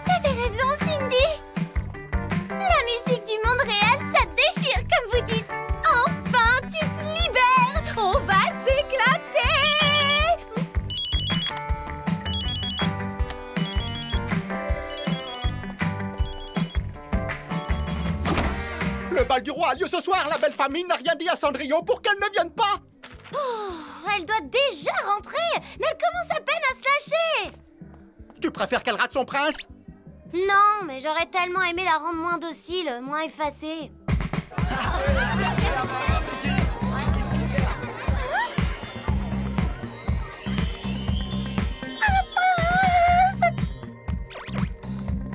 J: T'avais raison, Cindy. La musique du monde réel, ça déchire, comme vous dites. Enfin, tu te libères. On va s'éclater.
C: Le bal du roi a lieu ce soir. La belle famille n'a rien dit à Cendrillon pour qu'elle ne vienne pas.
J: Elle doit déjà rentrer. Mais elle commence à peine à se lâcher.
C: Tu préfères qu'elle rate son prince?
J: Non, mais j'aurais tellement aimé la rendre moins docile, moins effacée.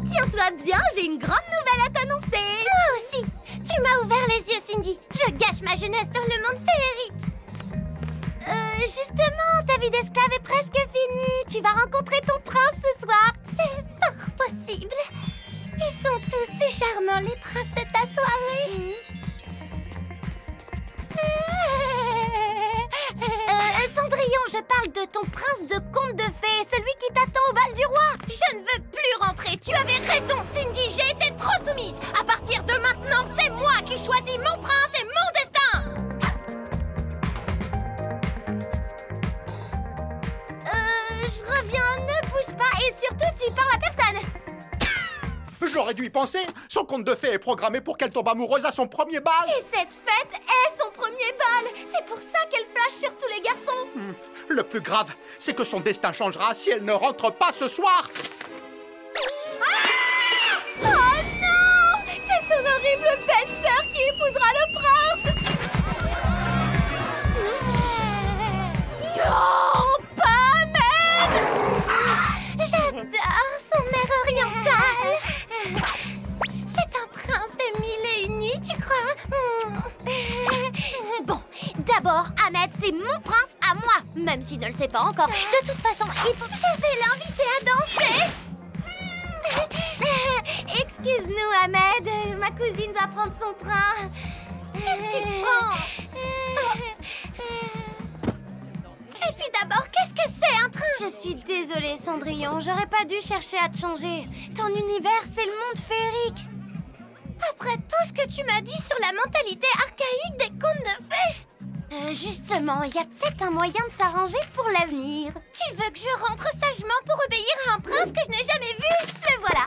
J: Tiens-toi bien, j'ai une grande nouvelle à t'annoncer. Moi aussi. Tu m'as ouvert les yeux, Cindy. Je gâche ma jeunesse dans le monde féerique. Justement, ta vie d'esclave est presque finie. Tu vas rencontrer ton prince ce soir. C'est fort possible. Ils sont tous si charmants, les princes de ta soirée. Cendrillon, je parle de ton prince de conte de fées, celui qui t'attend au bal du roi. Je ne veux plus rentrer. Tu avais raison, Cindy. J'ai été trop soumise. À partir de maintenant, c'est moi qui choisis mon prince et mon destin. Je reviens, ne bouge pas et surtout, tu parles à personne.
C: J'aurais dû y penser. Son conte de fées est programmé pour qu'elle tombe amoureuse à son premier bal.
J: Et cette fête est son premier bal. C'est pour ça qu'elle flash sur tous les garçons.
C: Le plus grave, c'est que son destin changera si elle ne rentre pas ce soir.
J: Oh non! C'est son horrible belle-sœur qui épousera le prince. Non! D'abord, Ahmed, c'est mon prince à moi, même s'il ne le sait pas encore. De toute façon, il faut... Je vais l'inviter à danser. Excuse-nous, Ahmed. Ma cousine doit prendre son train. Qu'est-ce qui te prend? Et puis d'abord, qu'est-ce que c'est un train? Je suis désolée, Cendrillon. J'aurais pas dû chercher à te changer. Ton univers, c'est le monde féerique. Après tout ce que tu m'as dit sur la mentalité archaïque des contes de fées. Justement, il y a peut-être un moyen de s'arranger pour l'avenir. Tu veux que je rentre sagement pour obéir à un prince que je n'ai jamais vu? Le voilà.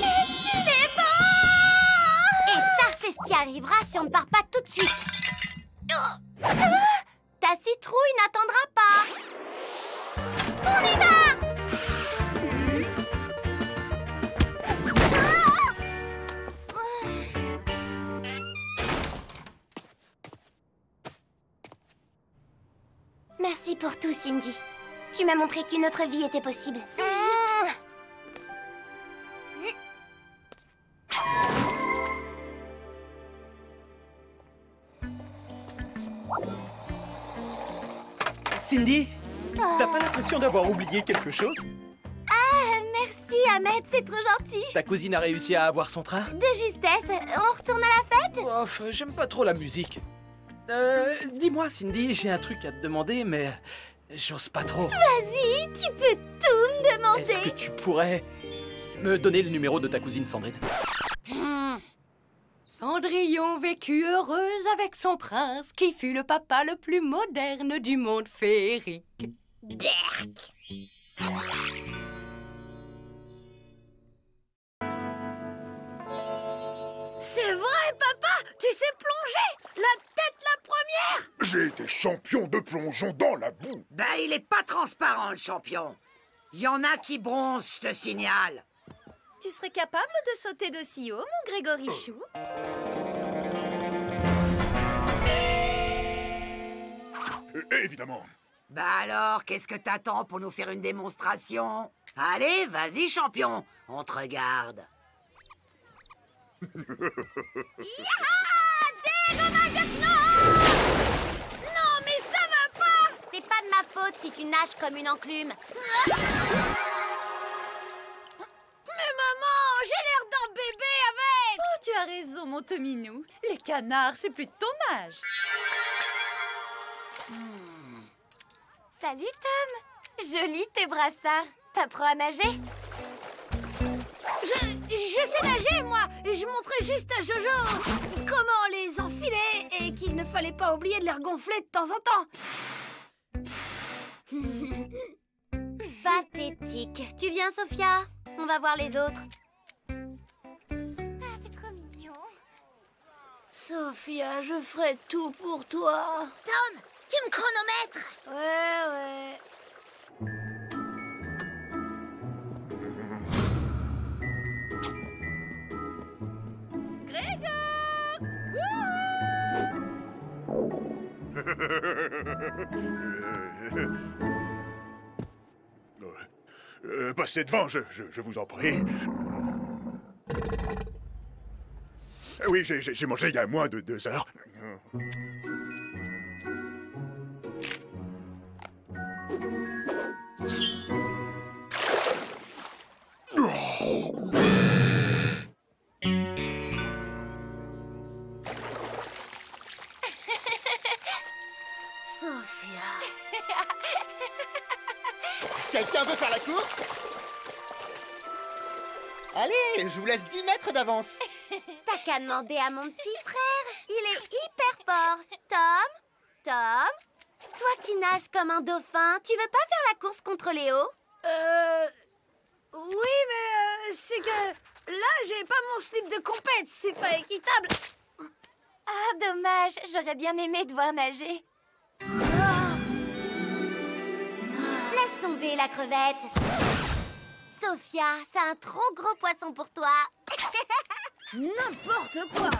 J: Qu'est-ce qu'il est beau! Et ça, c'est ce qui arrivera si on ne part pas tout de suite. Ta citrouille n'attendra pas. On y va! Merci pour tout, Cindy. Tu m'as montré qu'une autre vie était possible.
N: Cindy, t'as pas l'impression d'avoir oublié quelque chose?
J: Ah, merci, Ahmed, c'est trop gentil.
N: Ta cousine a réussi à avoir son train?
J: De justesse. On retourne à la fête?
N: Ouf, j'aime pas trop la musique. Dis-moi, Cindy, j'ai un truc à te demander, mais j'ose pas trop.
J: Vas-y, tu peux tout me demander.
N: Est-ce que tu pourrais me donner le numéro de ta cousine Sandrine?
I: Cendrillon vécut heureuse avec son prince, qui fut le papa le plus moderne du monde féerique.
A: C'est vrai, papa! Tu sais plonger! La tête la première!
G: J'ai été champion de plongeon dans la boue.
D: Ben, il est pas transparent, le champion. Il y en a qui bronzent, je te signale.
E: Tu serais capable de sauter d'aussi haut, mon Grégorichou?
G: Évidemment.
D: Bah alors, qu'est-ce que t'attends pour nous faire une démonstration? Allez, vas-y, champion, on te regarde.
J: Non, mais ça va pas! C'est pas de ma faute si tu nages comme une enclume.
A: Mais maman, j'ai l'air d'un bébé avec!
E: Oh, tu as raison, mon Tominou. Les canards, c'est plus de ton âge.
J: Salut, Tom. Joli tes brassards. T'apprends à nager?
A: Je sais nager, moi! Je montrais juste à Jojo comment les enfiler et qu'il ne fallait pas oublier de les regonfler de temps en temps.
J: Pathétique. Tu viens, Sophia? On va voir les autres. Ah, c'est trop mignon.
A: Sophia, je ferai tout pour toi.
J: Tom, tu me chronomètres?
A: Ouais.
G: Passez devant, je vous en prie. Oui, j'ai mangé il y a moins de 2 heures.
A: Sophia.
Q: Quelqu'un veut faire la course? Allez, je vous laisse 10 mètres d'avance.
J: T'as qu'à demander à mon petit frère. Il est hyper fort. Tom, toi qui nages comme un dauphin, tu veux pas faire la course contre Léo?
A: Oui, mais c'est que là, j'ai pas mon slip de compète. C'est pas équitable.
J: Ah, dommage. J'aurais bien aimé te voir nager. Laisse tomber la crevette. Sophia, c'est un trop gros poisson pour toi.
A: N'importe quoi.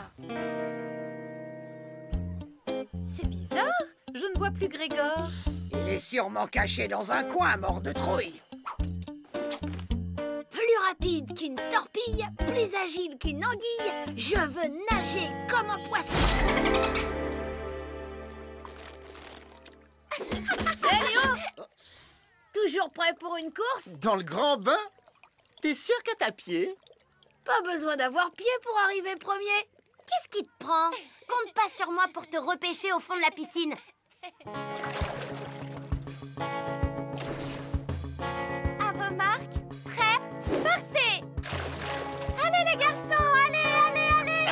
E: C'est bizarre. Je ne vois plus Grégor.
D: Il est sûrement caché dans un coin, mort de trouille.
A: Plus rapide. rapide qu'une torpille, plus agile qu'une anguille, je veux nager comme un poisson. Hé Léo, toujours prêt pour une course?
Q: Dans le grand bain? T'es sûr que t'as pied?
A: Pas besoin d'avoir pied pour arriver premier.
J: Qu'est-ce qui te prend? Compte pas sur moi pour te repêcher au fond de la piscine. À vos marques, prêts, partez! Allez les garçons, allez, allez, allez!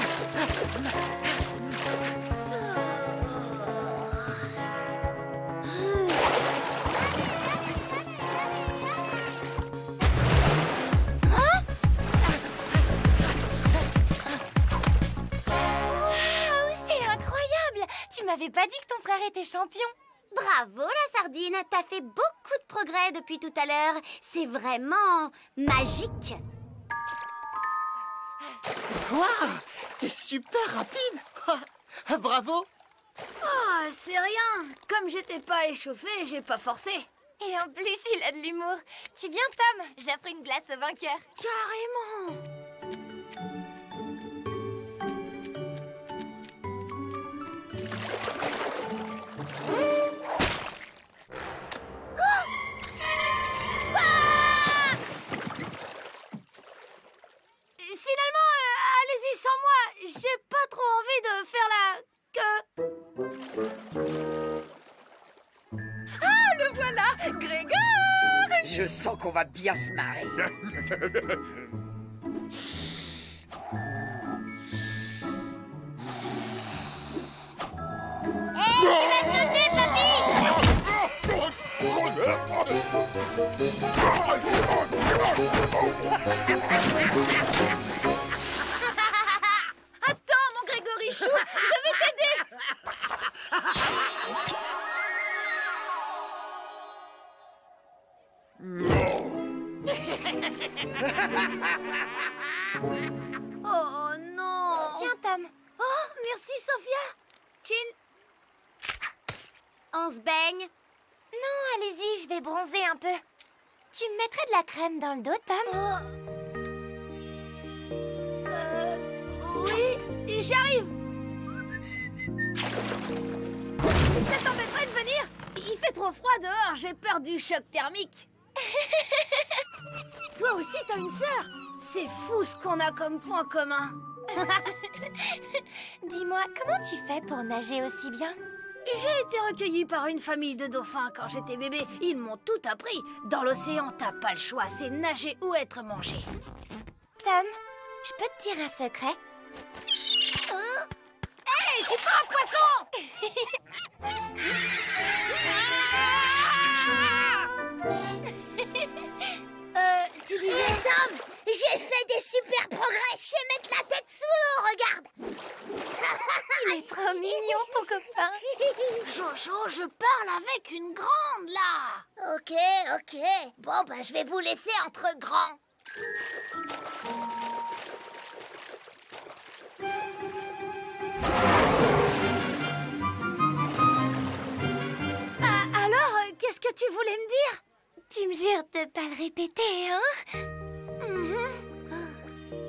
J: Tu m'avais pas dit que ton frère était champion. Bravo la sardine, t'as fait beaucoup de progrès depuis tout à l'heure. C'est vraiment magique.
Q: Waouh! T'es super rapide! Bravo!
A: Oh, c'est rien. Comme j'étais pas échauffée, j'ai pas forcé.
J: Et en plus, il a de l'humour. Tu viens, Tom? J'offre une glace au vainqueur.
A: Carrément! Finalement, allez-y sans moi. J'ai pas trop envie de faire la queue.
E: Ah, le voilà, Grégor!
D: Je sens qu'on va bien se marrer.
J: Hé, tu vas sauter, papy!
A: Attends, mon Grégorichou, je vais t'aider. Oh non.
J: Tiens, Tom.
A: Oh, merci, Sophia. Chin.
J: On se baigne? Non, allez-y, je vais bronzer un peu. Tu me mettrais de la crème dans le dos, Tom?
A: Oui, j'arrive. Ça t'embêterait de venir? Il fait trop froid dehors, j'ai peur du choc thermique. Toi aussi, t'as une sœur? C'est fou ce qu'on a comme point commun.
J: Dis-moi, comment tu fais pour nager aussi bien?
A: J'ai été recueillie par une famille de dauphins quand j'étais bébé. Ils m'ont tout appris. Dans l'océan, t'as pas le choix, c'est nager ou être mangé.
J: Tom, je peux te dire un secret?
A: Hé, je suis pas un poisson. Tu disais...
J: Tom, j'ai fait des super progrès. Je sais mettre la tête sous l'eau, regarde. Il est trop mignon, ton copain.
A: Jojo, je parle avec une grande, là.
J: Ok. Bon, bah, je vais vous laisser entre grands.
A: Alors, qu'est-ce que tu voulais me dire?
J: Tu me jures de pas le répéter, hein?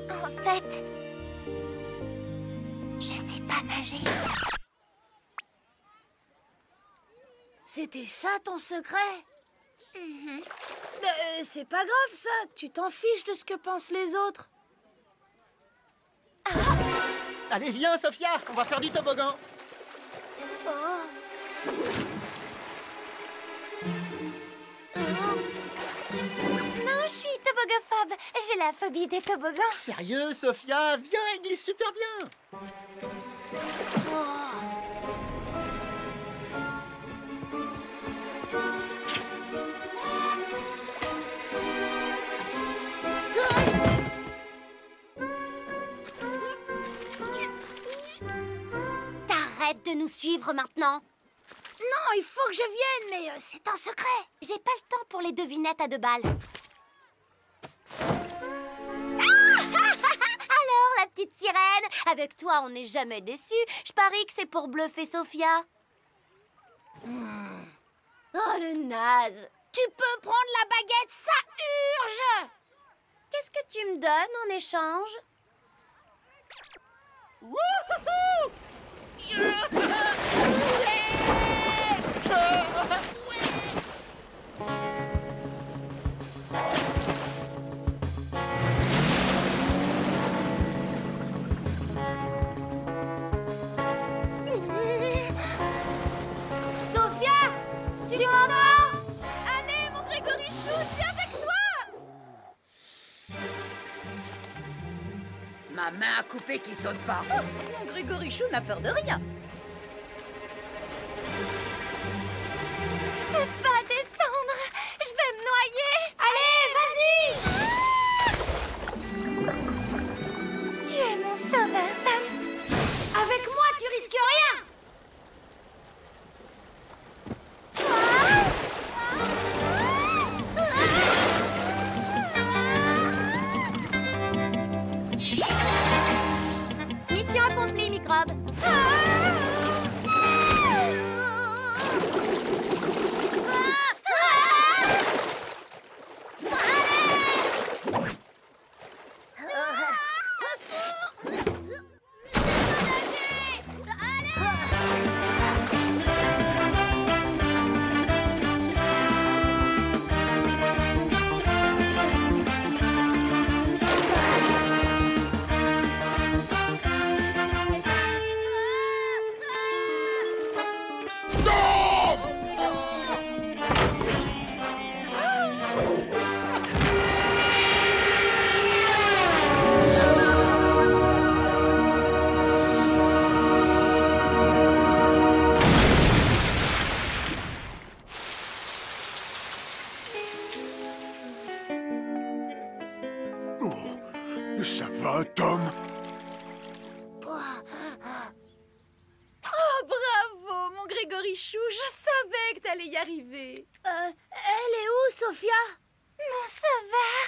J: En fait, je sais pas nager.
A: C'était ça ton secret? C'est pas grave ça, tu t'en fiches de ce que pensent les autres.
Q: Allez, viens, Sophia, on va faire du toboggan.
J: Non, je suis tobogophobe. J'ai la phobie des toboggans.
Q: Sérieux, Sophia, viens, il glisse super bien.
J: T'arrêtes de nous suivre maintenant.
A: Non, il faut que je vienne, mais c'est un secret.
J: J'ai pas le temps pour les devinettes à 2 balles. Alors, la petite sirène, avec toi, on n'est jamais déçus. Je parie que c'est pour bluffer Sophia. Oh, le naze.
A: Tu peux prendre la baguette, ça urge.
J: Qu'est-ce que tu me donnes en échange?
A: Sophia, tu m'entends?
E: Allez, mon Grégory Chou, je suis avec toi!
D: Ma main à couper qui saute pas.
E: Oh, mon Grégory Chou n'a peur de rien.
J: Je peux pas descendre. Je vais me noyer.
A: Allez, vas-y!
J: Tu es mon sauveur, Tom.
A: Avec moi, tu risques rien!
J: Mission accomplie, microbe.
G: Ça va, Tom?
E: Oh, bravo, mon Grégory Chou, je savais que t'allais y arriver.
A: Elle est où, Sophia?
J: Mon sauveur.